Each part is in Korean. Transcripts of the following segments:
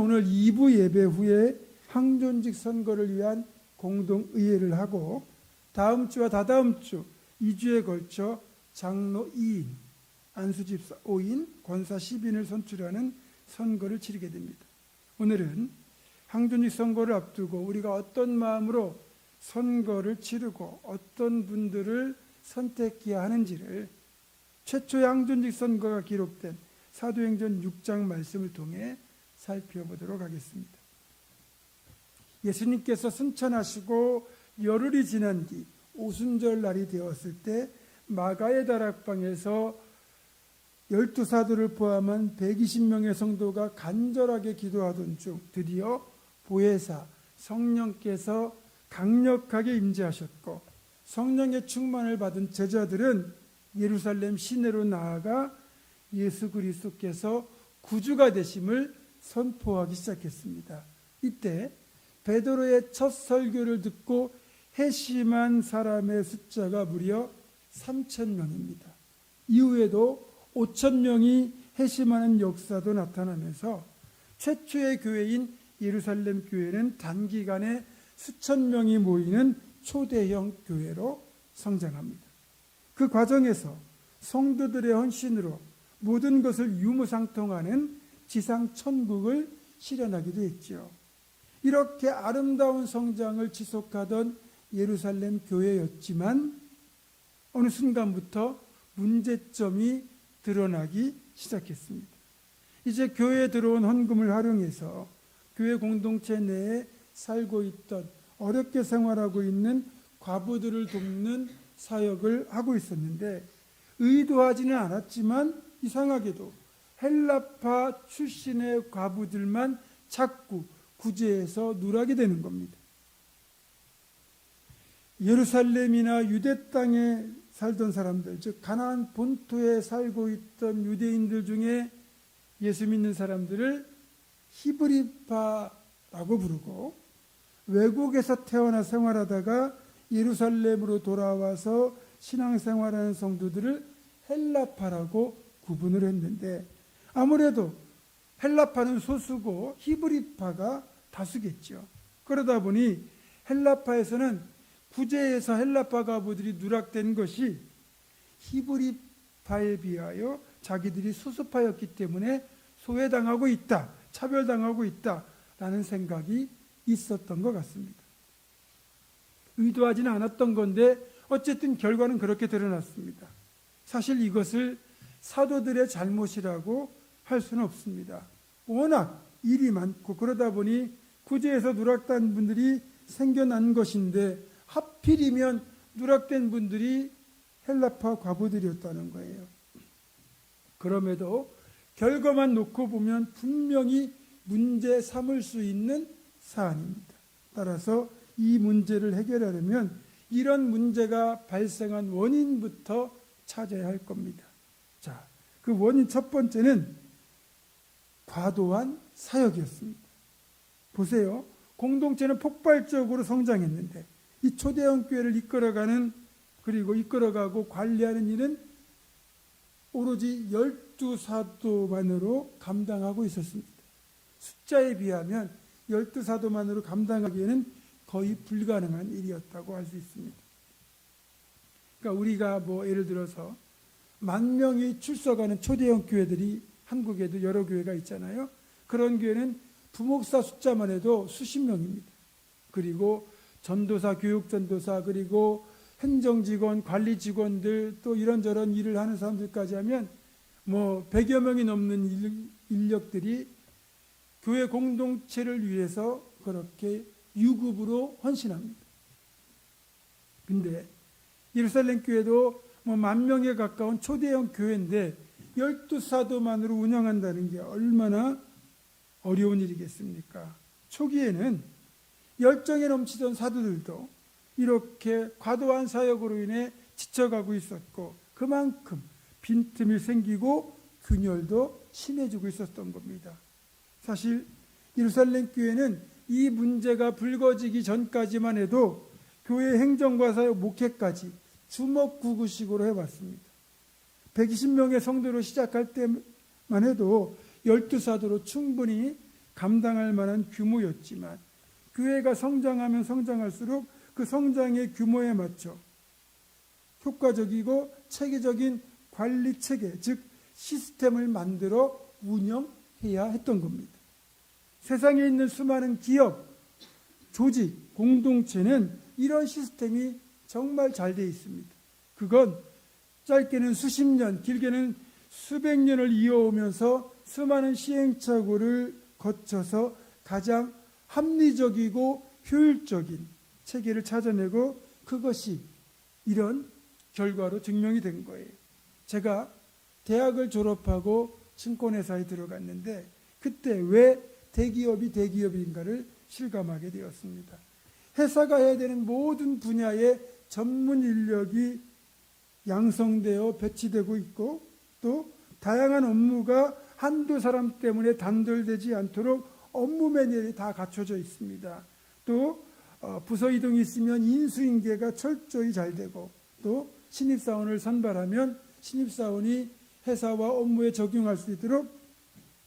오늘 2부 예배 후에 항존직 선거를 위한 공동의회를 하고 다음 주와 다다음 주 2주에 걸쳐 장로 2인, 안수집사 5인, 권사 10인을 선출하는 선거를 치르게 됩니다. 오늘은 항존직 선거를 앞두고 우리가 어떤 마음으로 선거를 치르고 어떤 분들을 선택해야 하는지를 최초의 항존직 선거가 기록된 사도행전 6장 말씀을 통해 살펴보도록 하겠습니다. 예수님께서 승천하시고 열흘이 지난 뒤 오순절 날이 되었을 때 마가의 다락방에서 12사도를 포함한 120명의 성도가 간절하게 기도하던 중 드디어 보혜사 성령께서 강력하게 임재하셨고 성령의 충만을 받은 제자들은 예루살렘 시내로 나아가 예수 그리스도께서 구주가 되심을 선포하기 시작했습니다. 이때 베드로의 첫 설교를 듣고 회심한 사람의 숫자가 무려 3,000명입니다. 이후에도 5,000명이 회심하는 역사도 나타나면서 최초의 교회인 예루살렘 교회는 단기간에 수천 명이 모이는 초대형 교회로 성장합니다. 그 과정에서 성도들의 헌신으로 모든 것을 유무상통하는 지상 천국을 실현하기도 했죠. 이렇게 아름다운 성장을 지속하던 예루살렘 교회였지만 어느 순간부터 문제점이 드러나기 시작했습니다. 이제 교회에 들어온 헌금을 활용해서 교회 공동체 내에 살고 있던 어렵게 생활하고 있는 과부들을 돕는 사역을 하고 있었는데 의도하지는 않았지만 이상하게도 헬라파 출신의 과부들만 자꾸 구제해서 누락이 되는 겁니다. 예루살렘이나 유대 땅에 살던 사람들, 즉 가나안 본토에 살고 있던 유대인들 중에 예수 믿는 사람들을 히브리파라고 부르고 외국에서 태어나 생활하다가 예루살렘으로 돌아와서 신앙생활하는 성도들을 헬라파라고 구분을 했는데 아무래도 헬라파는 소수고 히브리파가 다수겠죠. 그러다 보니 헬라파에서는 구제에서 헬라파 과부들이 누락된 것이 히브리파에 비하여 자기들이 소수파였기 때문에 소외당하고 있다, 차별당하고 있다라는 생각이 있었던 것 같습니다. 의도하지는 않았던 건데 어쨌든 결과는 그렇게 드러났습니다. 사실 이것을 사도들의 잘못이라고 할 수는 없습니다. 워낙 일이 많고 그러다 보니 구제에서 누락된 분들이 생겨난 것인데 하필이면 누락된 분들이 헬라파 과부들이었다는 거예요. 그럼에도 결과만 놓고 보면 분명히 문제 삼을 수 있는 사안입니다. 따라서 이 문제를 해결하려면 이런 문제가 발생한 원인부터 찾아야 할 겁니다. 자, 그 원인 첫 번째는 과도한 사역이었습니다. 보세요. 공동체는 폭발적으로 성장했는데 이 초대형 교회를 이끌어가는 그리고 이끌어가고 관리하는 일은 오로지 12사도만으로 감당하고 있었습니다. 숫자에 비하면 12사도만으로 감당하기에는 거의 불가능한 일이었다고 할 수 있습니다. 그러니까 우리가 예를 들어서 10,000명이 출석하는 초대형 교회들이 한국에도 여러 교회가 있잖아요. 그런 교회는 부목사 숫자만 해도 수십 명입니다. 그리고 전도사, 교육전도사, 그리고 행정직원, 관리직원들 또 이런저런 일을 하는 사람들까지 하면 100여 명이 넘는 인력들이 교회 공동체를 위해서 그렇게 유급으로 헌신합니다. 근데 예루살렘 교회도 10,000명에 가까운 초대형 교회인데 12사도만으로 운영한다는 게 얼마나 어려운 일이겠습니까? 초기에는 열정에 넘치던 사도들도 이렇게 과도한 사역으로 인해 지쳐가고 있었고 그만큼 빈틈이 생기고 균열도 심해지고 있었던 겁니다. 사실 예루살렘 교회는 이 문제가 불거지기 전까지만 해도 교회 행정과 사역, 목회까지 주먹구구식으로 해왔습니다. 120명의 성도로 시작할 때만 해도 12사도로 충분히 감당할 만한 규모였지만 교회가 성장하면 성장할수록 그 성장의 규모에 맞춰 효과적이고 체계적인 관리 체계, 즉 시스템을 만들어 운영해야 했던 겁니다. 세상에 있는 수많은 기업, 조직, 공동체는 이런 시스템이 정말 잘 되어 있습니다. 그건 짧게는 수십 년, 길게는 수백 년을 이어오면서 수많은 시행착오를 거쳐서 가장 합리적이고 효율적인 체계를 찾아내고 그것이 이런 결과로 증명이 된 거예요. 제가 대학을 졸업하고 증권회사에 들어갔는데 그때 왜 대기업이 대기업인가를 실감하게 되었습니다. 회사가 해야 되는 모든 분야의 전문 인력이 양성되어 배치되고 있고 또 다양한 업무가 한두 사람 때문에 단절되지 않도록 업무 매뉴얼이 다 갖춰져 있습니다. 또 부서 이동이 있으면 인수인계가 철저히 잘 되고 또 신입사원을 선발하면 신입사원이 회사와 업무에 적용할 수 있도록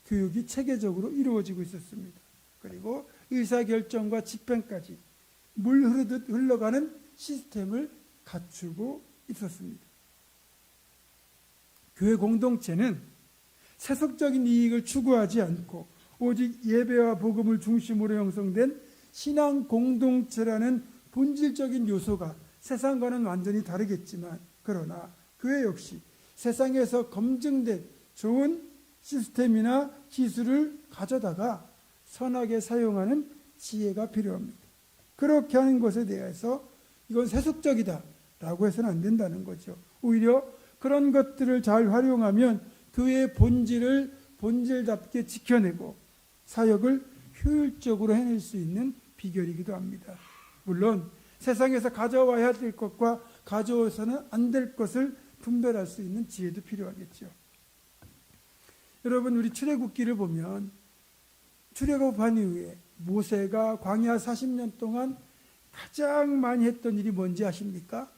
교육이 체계적으로 이루어지고 있었습니다. 그리고 의사결정과 집행까지 물 흐르듯 흘러가는 시스템을 갖추고 있었습니다. 교회 공동체는 세속적인 이익을 추구하지 않고 오직 예배와 복음을 중심으로 형성된 신앙 공동체라는 본질적인 요소가 세상과는 완전히 다르겠지만 그러나 교회 역시 세상에서 검증된 좋은 시스템이나 기술을 가져다가 선하게 사용하는 지혜가 필요합니다. 그렇게 하는 것에 대해서 이건 세속적이다라고 해서는 안 된다는 거죠. 오히려 그런 것들을 잘 활용하면 교회의 본질을 본질답게 지켜내고 사역을 효율적으로 해낼 수 있는 비결이기도 합니다. 물론 세상에서 가져와야 될 것과 가져와서는 안 될 것을 분별할 수 있는 지혜도 필요하겠죠. 여러분, 우리 출애굽기를 보면 출애굽한 이후에 모세가 광야 40년 동안 가장 많이 했던 일이 뭔지 아십니까?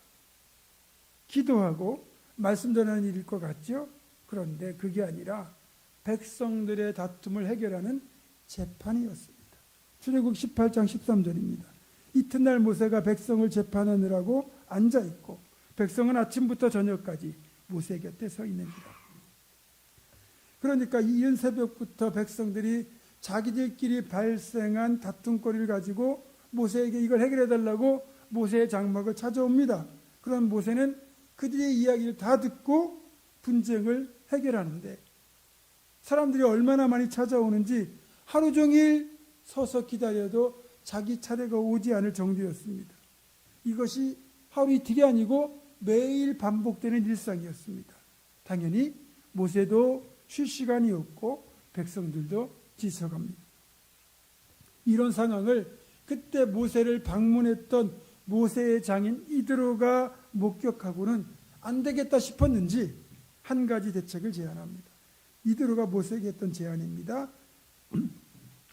기도하고 말씀 전하는 일일 것 같죠? 그런데 그게 아니라 백성들의 다툼을 해결하는 재판이었습니다. 출애굽 18장 13절입니다. 이튿날 모세가 백성을 재판하느라고 앉아있고 백성은 아침부터 저녁까지 모세 곁에 서 있는지라. 그러니까 이른 새벽부터 백성들이 자기들끼리 발생한 다툼거리를 가지고 모세에게 이걸 해결해달라고 모세의 장막을 찾아옵니다. 그럼 모세는 그들의 이야기를 다 듣고 분쟁을 해결하는데 사람들이 얼마나 많이 찾아오는지 하루 종일 서서 기다려도 자기 차례가 오지 않을 정도였습니다. 이것이 하루 이틀이 아니고 매일 반복되는 일상이었습니다. 당연히 모세도 쉴 시간이 없고 백성들도 지쳐갑니다. 이런 상황을 그때 모세를 방문했던 모세의 장인 이드로가 목격하고는 안 되겠다 싶었는지 한 가지 대책을 제안합니다. 이드로가 모세에게 했던 제안입니다.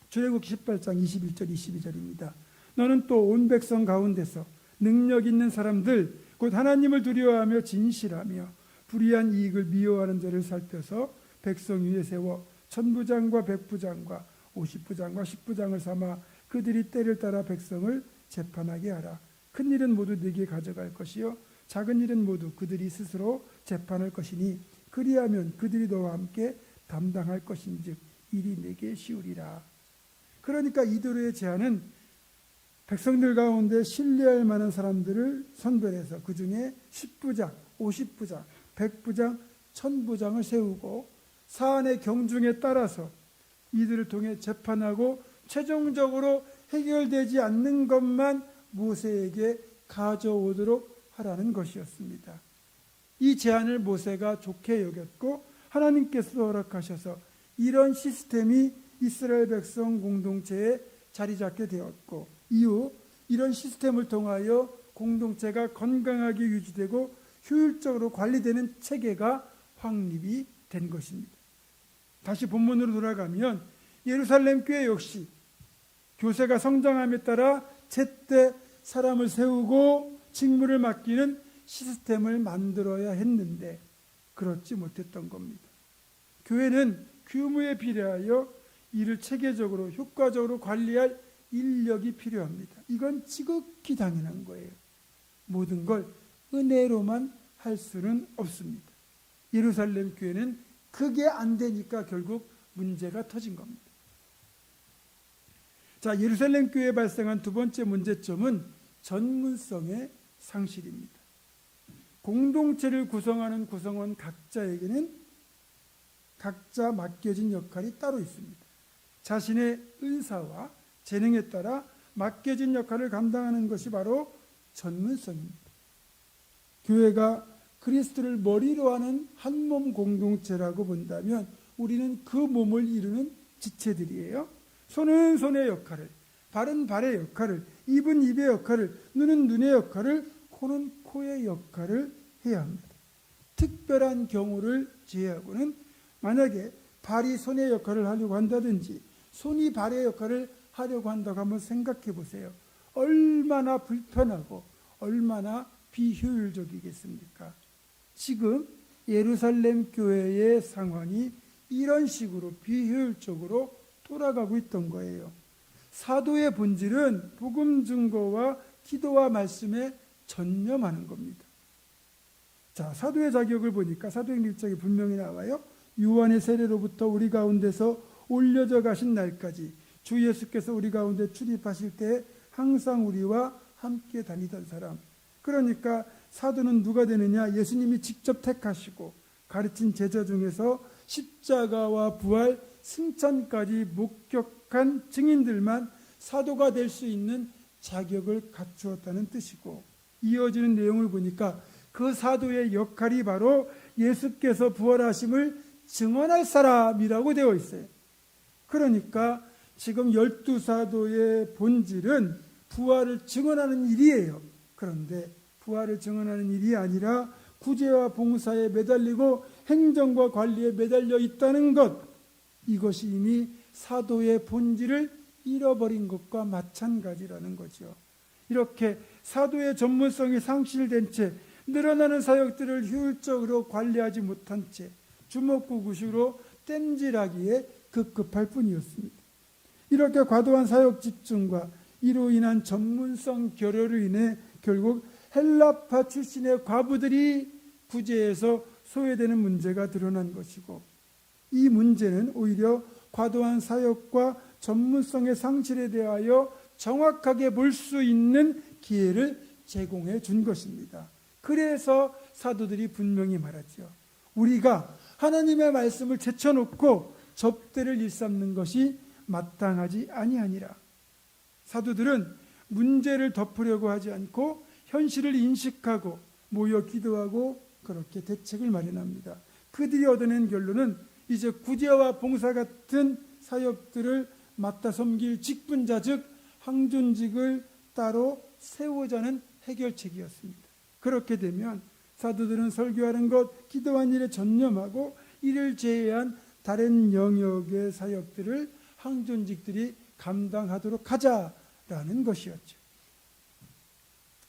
출애굽 18장 21절 22절입니다. 너는 또 온 백성 가운데서 능력 있는 사람들 곧 하나님을 두려워하며 진실하며 불의한 이익을 미워하는 자를 살펴서 백성 위에 세워 천부장과 백부장과 50부장과 10부장을 삼아 그들이 때를 따라 백성을 재판하게 하라. 큰 일은 모두 네게 가져갈 것이요 작은 일은 모두 그들이 스스로 재판할 것이니 그리하면 그들이 너와 함께 담당할 것인즉 일이 네게 쉬우리라. 그러니까 이드로의 제안은 백성들 가운데 신뢰할 만한 사람들을 선별해서 그 중에 10부장, 50부장, 100부장, 1000부장을 세우고 사안의 경중에 따라서 이들을 통해 재판하고 최종적으로 해결되지 않는 것만 모세에게 가져오도록 하라는 것이었습니다. 이 제안을 모세가 좋게 여겼고 하나님께서 허락하셔서 이런 시스템이 이스라엘 백성 공동체에 자리 잡게 되었고 이후 이런 시스템을 통하여 공동체가 건강하게 유지되고 효율적으로 관리되는 체계가 확립이 된 것입니다. 다시 본문으로 돌아가면 예루살렘 교회 역시 교세가 성장함에 따라 제때 사람을 세우고 직무를 맡기는 시스템을 만들어야 했는데 그렇지 못했던 겁니다. 교회는 규모에 비례하여 이를 체계적으로 효과적으로 관리할 인력이 필요합니다. 이건 지극히 당연한 거예요. 모든 걸 은혜로만 할 수는 없습니다. 예루살렘 교회는 그게 안 되니까 결국 문제가 터진 겁니다. 자, 예루살렘 교회에 발생한 두 번째 문제점은 전문성의 상실입니다. 공동체를 구성하는 구성원 각자에게는 각자 맡겨진 역할이 따로 있습니다. 자신의 은사와 재능에 따라 맡겨진 역할을 감당하는 것이 바로 전문성입니다. 교회가 그리스도를 머리로 하는 한 몸 공동체라고 본다면 우리는 그 몸을 이루는 지체들이에요. 손은 손의 역할을, 발은 발의 역할을, 입은 입의 역할을, 눈은 눈의 역할을, 코는 코의 역할을 해야 합니다. 특별한 경우를 제외하고는 만약에 발이 손의 역할을 하려고 한다든지 손이 발의 역할을 하려고 한다고 한번 생각해 보세요. 얼마나 불편하고 얼마나 비효율적이겠습니까? 지금 예루살렘 교회의 상황이 이런 식으로 비효율적으로 돌아가고 있던 거예요. 사도의 본질은 복음 증거와 기도와 말씀에 전념하는 겁니다. 자, 사도의 자격을 보니까 사도행전 1장에 분명히 나와요. 요한의 세례로부터 우리 가운데서 올려져 가신 날까지 주 예수께서 우리 가운데 출입하실 때 항상 우리와 함께 다니던 사람. 그러니까 사도는 누가 되느냐? 예수님이 직접 택하시고 가르친 제자 중에서 십자가와 부활, 승천까지 목격한 증인들만 사도가 될 수 있는 자격을 갖추었다는 뜻이고, 이어지는 내용을 보니까 그 사도의 역할이 바로 예수께서 부활하심을 증언할 사람이라고 되어 있어요. 그러니까 지금 12사도의 본질은 부활을 증언하는 일이에요. 그런데 부활을 증언하는 일이 아니라 구제와 봉사에 매달리고 행정과 관리에 매달려 있다는 것, 이것이 이미 사도의 본질을 잃어버린 것과 마찬가지라는 거죠. 이렇게 사도의 전문성이 상실된 채 늘어나는 사역들을 효율적으로 관리하지 못한 채 주먹구구식으로 땜질하기에 급급할 뿐이었습니다. 이렇게 과도한 사역 집중과 이로 인한 전문성 결여로 인해 결국 헬라파 출신의 과부들이 구제에서 소외되는 문제가 드러난 것이고, 이 문제는 오히려 과도한 사역과 전문성의 상실에 대하여 정확하게 볼 수 있는 기회를 제공해 준 것입니다. 그래서 사도들이 분명히 말하죠. 우리가 하나님의 말씀을 제쳐놓고 접대를 일삼는 것이 마땅하지 아니하니라. 사도들은 문제를 덮으려고 하지 않고 현실을 인식하고 모여 기도하고 그렇게 대책을 마련합니다. 그들이 얻어낸 결론은 이제 구제와 봉사 같은 사역들을 맡아 섬길 직분자, 즉 항존직을 따로 세우자는 해결책이었습니다. 그렇게 되면 사도들은 설교하는 것, 기도하는 일에 전념하고 이를 제외한 다른 영역의 사역들을 항존직들이 감당하도록 하자라는 것이었죠.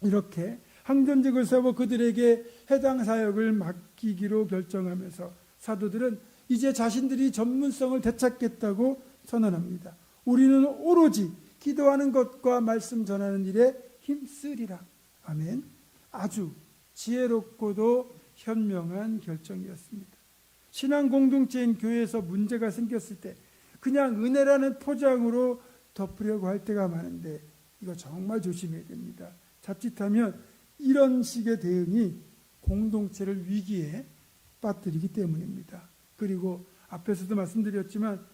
이렇게 항존직을 세워 그들에게 해당 사역을 맡기기로 결정하면서 사도들은 이제 자신들이 전문성을 되찾겠다고 선언합니다. 우리는 오로지 기도하는 것과 말씀 전하는 일에 힘쓰리라. 아멘. 아주 지혜롭고도 현명한 결정이었습니다. 신앙 공동체인 교회에서 문제가 생겼을 때 그냥 은혜라는 포장으로 덮으려고 할 때가 많은데 이거 정말 조심해야 됩니다. 자칫하면 이런 식의 대응이 공동체를 위기에 빠뜨리기 때문입니다. 그리고 앞에서도 말씀드렸지만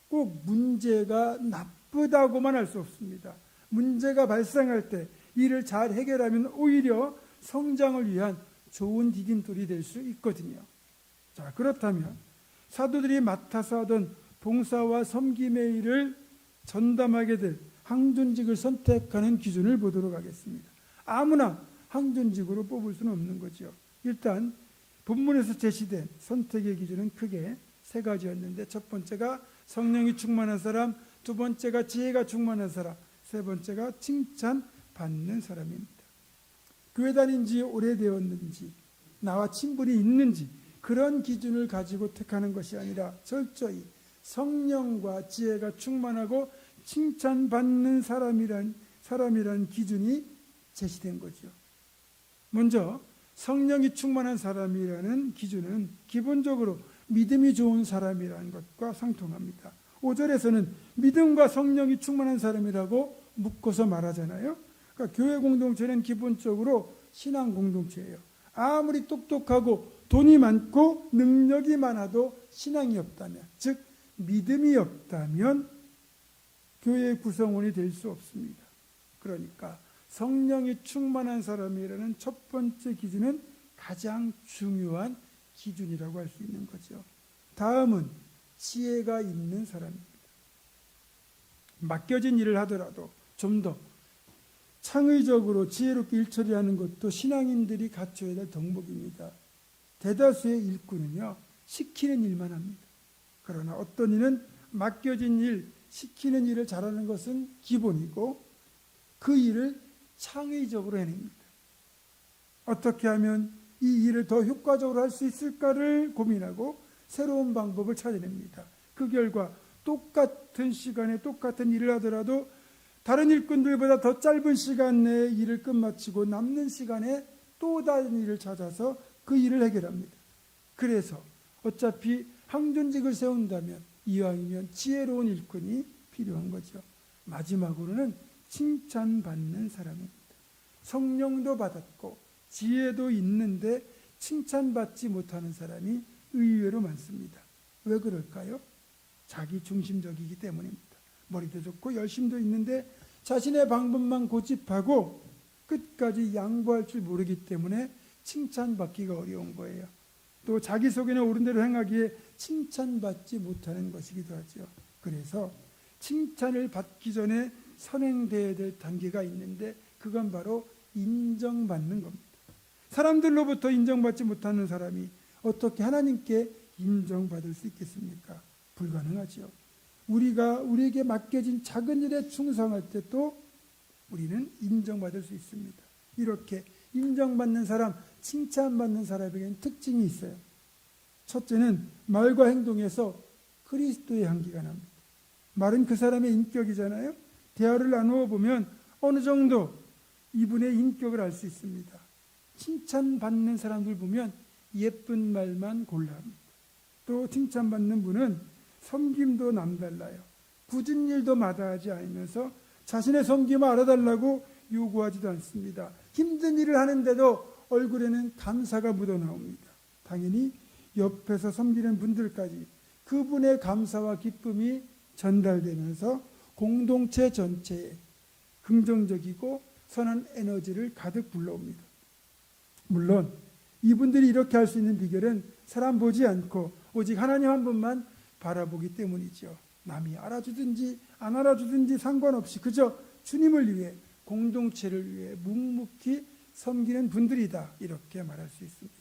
꼭 문제가 나쁘다고만 할 수 없습니다. 문제가 발생할 때 이를 잘 해결하면 오히려 성장을 위한 좋은 디딤돌이 될 수 있거든요. 자, 그렇다면 사도들이 맡아서 하던 봉사와 섬김의 일을 전담하게 될 항존직을 선택하는 기준을 보도록 하겠습니다. 아무나 항존직으로 뽑을 수는 없는 거죠. 일단 본문에서 제시된 선택의 기준은 크게 세 가지였는데, 첫 번째가 성령이 충만한 사람, 두 번째가 지혜가 충만한 사람, 세 번째가 칭찬받는 사람입니다. 교회 다닌 지 오래되었는지, 나와 친분이 있는지 그런 기준을 가지고 택하는 것이 아니라 철저히 성령과 지혜가 충만하고 칭찬받는 사람이란 기준이 제시된 거죠. 먼저 성령이 충만한 사람이라는 기준은 기본적으로 믿음이 좋은 사람이라는 것과 상통합니다. 5절에서는 믿음과 성령이 충만한 사람이라고 묶어서 말하잖아요. 그러니까 교회 공동체는 기본적으로 신앙 공동체예요. 아무리 똑똑하고 돈이 많고 능력이 많아도 신앙이 없다면, 즉 믿음이 없다면 교회의 구성원이 될 수 없습니다. 그러니까 성령이 충만한 사람이라는 첫 번째 기준은 가장 중요한 기준이라고 할 수 있는 거죠. 다음은 지혜가 있는 사람입니다. 맡겨진 일을 하더라도 좀 더 창의적으로 지혜롭게 일처리하는 것도 신앙인들이 갖춰야 될 덕목입니다. 대다수의 일꾼은요, 시키는 일만 합니다. 그러나 어떤 이는 맡겨진 일, 시키는 일을 잘하는 것은 기본이고 그 일을 창의적으로 해냅니다. 어떻게 하면 이 일을 더 효과적으로 할 수 있을까를 고민하고 새로운 방법을 찾아냅니다. 그 결과 똑같은 시간에 똑같은 일을 하더라도 다른 일꾼들보다 더 짧은 시간 내에 일을 끝마치고 남는 시간에 또 다른 일을 찾아서 그 일을 해결합니다. 그래서 어차피 항존직을 세운다면 이왕이면 지혜로운 일꾼이 필요한 거죠. 마지막으로는 칭찬받는 사람입니다. 성령도 받았고 지혜도 있는데 칭찬받지 못하는 사람이 의외로 많습니다. 왜 그럴까요? 자기 중심적이기 때문입니다. 머리도 좋고 열심도 있는데 자신의 방법만 고집하고 끝까지 양보할 줄 모르기 때문에 칭찬받기가 어려운 거예요. 또 자기 속에는 옳은 대로 행하기에 칭찬받지 못하는 것이기도 하죠. 그래서 칭찬을 받기 전에 선행되어야 될 단계가 있는데 그건 바로 인정받는 겁니다. 사람들로부터 인정받지 못하는 사람이 어떻게 하나님께 인정받을 수 있겠습니까? 불가능하죠. 우리에게 맡겨진 작은 일에 충성할 때도 우리는 인정받을 수 있습니다. 이렇게 인정받는 사람, 칭찬받는 사람에게는 특징이 있어요. 첫째는 말과 행동에서 그리스도의 향기가 납니다. 말은 그 사람의 인격이잖아요. 대화를 나누어 보면 어느 정도 이분의 인격을 알 수 있습니다. 칭찬받는 사람들 보면 예쁜 말만 골라 합니다. 또 칭찬받는 분은 섬김도 남달라요. 굳은 일도 마다하지 않으면서 자신의 섬김을 알아달라고 요구하지도 않습니다. 힘든 일을 하는데도 얼굴에는 감사가 묻어나옵니다. 당연히 옆에서 섬기는 분들까지 그분의 감사와 기쁨이 전달되면서 공동체 전체에 긍정적이고 선한 에너지를 가득 불러옵니다. 물론 이분들이 이렇게 할 수 있는 비결은 사람 보지 않고 오직 하나님 한 분만 바라보기 때문이죠. 남이 알아주든지 안 알아주든지 상관없이 그저 주님을 위해 공동체를 위해 묵묵히 섬기는 분들이다, 이렇게 말할 수 있습니다.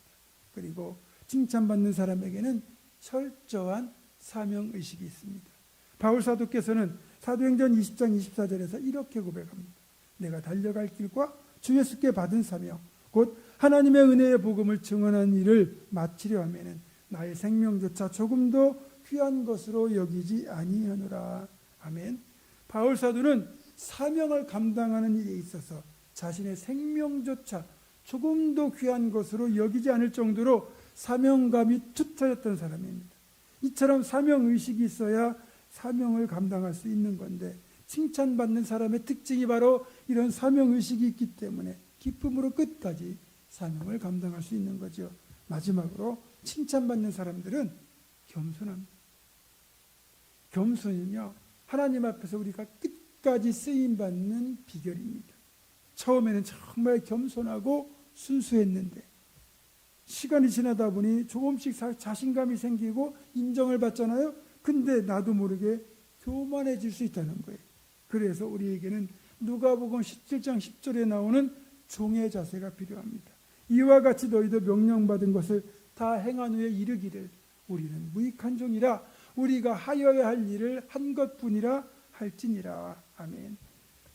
그리고 칭찬받는 사람에게는 철저한 사명의식이 있습니다. 바울 사도께서는 사도행전 20장 24절에서 이렇게 고백합니다. 내가 달려갈 길과 주 예수께 받은 사명 곧 하나님의 은혜의 복음을 증언한 일을 마치려 하면은 나의 생명조차 조금도 귀한 것으로 여기지 아니하노라. 아멘. 바울 사도는 사명을 감당하는 일에 있어서 자신의 생명조차 조금도 귀한 것으로 여기지 않을 정도로 사명감이 투철했던 사람입니다. 이처럼 사명의식이 있어야 사명을 감당할 수 있는 건데 칭찬받는 사람의 특징이 바로 이런 사명의식이 있기 때문에 기쁨으로 끝까지 사명을 감당할 수 있는 거죠. 마지막으로 칭찬받는 사람들은 겸손합니다. 겸손은요, 하나님 앞에서 우리가 끝까지 쓰임받는 비결입니다. 처음에는 정말 겸손하고 순수했는데 시간이 지나다 보니 조금씩 자신감이 생기고 인정을 받잖아요. 근데 나도 모르게 교만해질 수 있다는 거예요. 그래서 우리에게는 누가복음 17장 10절에 나오는 종의 자세가 필요합니다. 이와 같이 너희도 명령받은 것을 다 행한 후에 이르기를 우리는 무익한 종이라 우리가 하여야 할 일을 한 것뿐이라 할지니라. 아멘.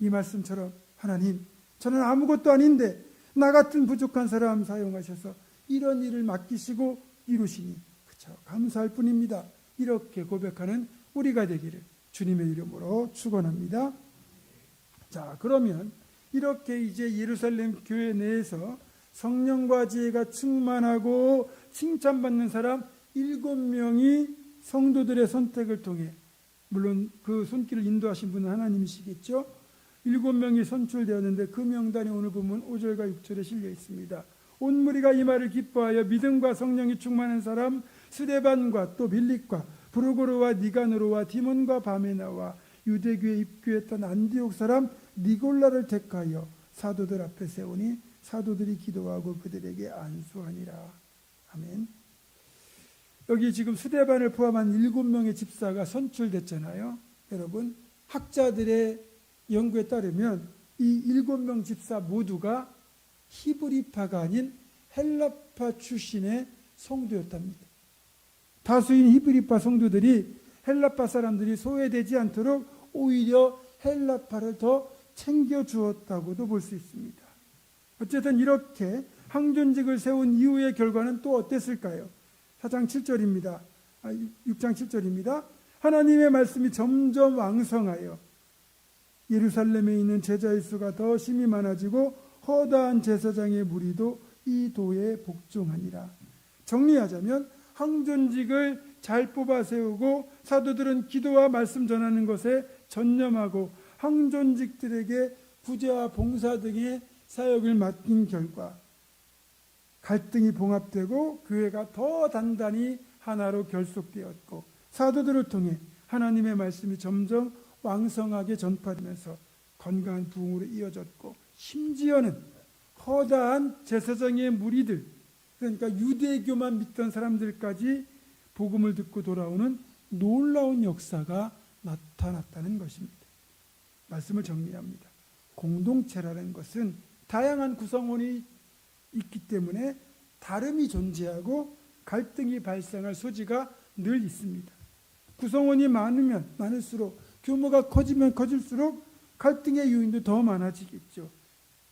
이 말씀처럼 하나님, 저는 아무것도 아닌데 나 같은 부족한 사람 사용하셔서 이런 일을 맡기시고 이루시니 그쵸, 감사할 뿐입니다. 이렇게 고백하는 우리가 되기를 주님의 이름으로 축원합니다. 자, 그러면 이렇게 이제 예루살렘 교회 내에서 성령과 지혜가 충만하고 칭찬받는 사람 7명이 성도들의 선택을 통해, 물론 그 손길을 인도하신 분은 하나님이시겠죠. 7명이 선출되었는데 그 명단이 오늘 보면 5절과 6절에 실려 있습니다. 온 무리가 이 말을 기뻐하여 믿음과 성령이 충만한 사람 스데반과 또 빌립과 브루고르와 니가노르와 디몬과 바메나와 유대교에 입교했던 안디옥 사람 니골라를 택하여 사도들 앞에 세우니 사도들이 기도하고 그들에게 안수하니라. 아멘. 여기 지금 스데반을 포함한 7명의 집사가 선출됐잖아요. 여러분, 학자들의 연구에 따르면 이 7명 집사 모두가 히브리파가 아닌 헬라파 출신의 성도였답니다. 다수인 히브리파 성도들이 헬라파 사람들이 소외되지 않도록 오히려 헬라파를 더 챙겨주었다고도 볼 수 있습니다. 어쨌든 이렇게 항존직을 세운 이후의 결과는 또 어땠을까요? 4장 7절입니다. 6장 7절입니다. 하나님의 말씀이 점점 왕성하여 예루살렘에 있는 제자의 수가 더 심히 많아지고 허다한 제사장의 무리도 이 도에 복종하니라. 정리하자면 항존직을 잘 뽑아 세우고 사도들은 기도와 말씀 전하는 것에 전념하고 항존직들에게 구제와 봉사 등의 사역을 맡긴 결과 갈등이 봉합되고 교회가 더 단단히 하나로 결속되었고 사도들을 통해 하나님의 말씀이 점점 왕성하게 전파되면서 건강한 부흥으로 이어졌고 심지어는 허다한 제사장의 무리들, 그러니까 유대교만 믿던 사람들까지 복음을 듣고 돌아오는 놀라운 역사가 나타났다는 것입니다. 말씀을 정리합니다. 공동체라는 것은 다양한 구성원이 있기 때문에 다름이 존재하고 갈등이 발생할 소지가 늘 있습니다. 구성원이 많으면 많을수록, 규모가 커지면 커질수록 갈등의 요인도 더 많아지겠죠.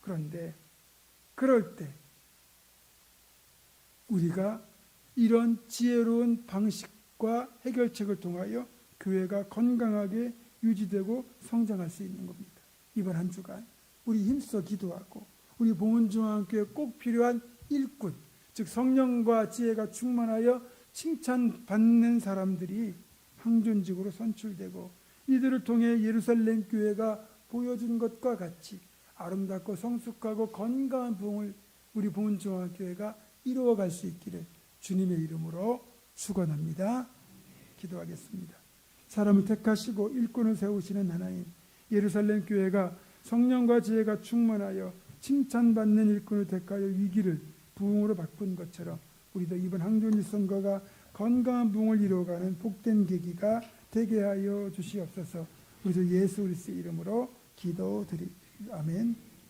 그런데 그럴 때 우리가 이런 지혜로운 방식과 해결책을 통하여 교회가 건강하게 유지되고 성장할 수 있는 겁니다. 이번 한 주간 우리 힘써 기도하고 우리 봉은중앙교회 꼭 필요한 일꾼, 즉 성령과 지혜가 충만하여 칭찬받는 사람들이 항존직으로 선출되고 이들을 통해 예루살렘 교회가 보여준 것과 같이 아름답고 성숙하고 건강한 부흥을 우리 봉은중앙교회가 이루어갈 수 있기를 주님의 이름으로 축원합니다. 기도하겠습니다. 사람을 택하시고 일꾼을 세우시는 하나님, 예루살렘 교회가 성령과 지혜가 충만하여 칭찬받는 일꾼을 택하여 위기를 부흥으로 바꾼 것처럼 우리도 이번 항존직 선거가 건강한 부흥을 이루어가는 복된 계기가 되게 하여 주시옵소서. 우리도 예수 그리스도의 이름으로 기도드립니다. 아멘.